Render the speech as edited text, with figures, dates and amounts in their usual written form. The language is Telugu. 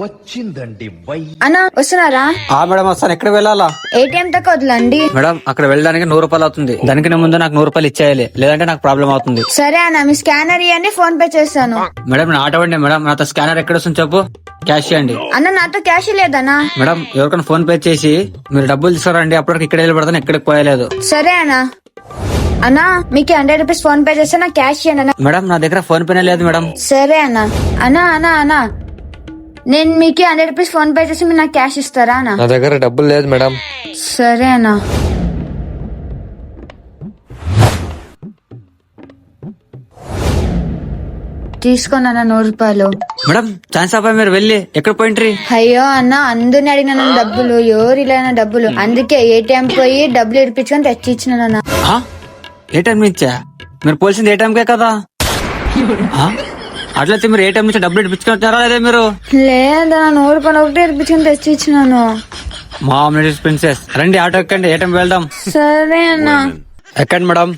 వచ్చిందండి వై. అన్నా వస్తున్నారా? మేడం వస్తాను. ఎక్కడ వెళ్ళాలా? ఏటీఎం తక్కువ వదలండి. మేడం అక్కడ వెళ్ళడానికి 100 రూపాయలు అవుతుంది. దానికన్నా ముందు నాకు 100 రూపాయలు ఇచ్చేయాలి, లేదంటే నాకు ప్రాబ్లం అవుతుంది. సరే అన్న, మీ స్కానర్ ఇవ్వండి, ఫోన్ పే చేస్తాను. మేడం నా ఆటో అండి. మేడం నాతో స్కానర్ ఎక్కడ వస్తుంది చెప్పు, క్యాష్ ఇవ్వండి. అన్న నాతో క్యాష్ లేదన్నా. మేడం ఎవరికైనా ఫోన్ పే చేసి మీరు డబ్బులు తీసుకురండి, అప్పటికి ఇక్కడ వెళ్ళిపడతాను, ఎక్కడికి పోయలేదు. సరే అన్నా. అన్నా మీకు 100 రూపీస్ ఫోన్ పే చేస్తే నాకు క్యాష్ ఇవ్వండి అన్న. మేడం నా దగ్గర ఫోన్ పేనే లేదు మేడం. సరే అన్నా. అన్నా అన్నా అన్నా, నేను మీకు 100 రూపీస్ ఫోన్ పే చేసి మీరు నాకు క్యాష్ ఇస్తారా అన్న? నా దగ్గర డబ్బులు లేదు మేడం. సరే అన్నా. తీసుకోండి అన్న 100 రూపాయలు. మేడం ఛాన్స్ అబ్బాయి మీరు వెళ్ళి ఎక్కడ పోయింట్రీ? అయ్యో అన్న, అందరిని అడిగిన డబ్బులు, ఎవరు ఇలా డబ్బులు, అందుకే ఏటీఎం పోయి డబ్బులు ఇడిపించుకొని తెచ్చి ఇచ్చినానన్న. ఏ టైం నుంచా? మీరు పోల్సింది ఏ టైంకే కదా? అట్లయితే మీరు ఏ టైం నుంచి డబ్బులు ఇప్పించుకుంటారా లేదా మీరు? లేదా 100 రూపాయలు ఒకటి ఇడిపించుకొని తెచ్చి ఇచ్చినాను. మా ప్రిన్సెస్ రండి, ఆటో ఎక్కండి, ఏ టైం వెళ్దాం. సరే అన్న. ఎక్కండి మేడం.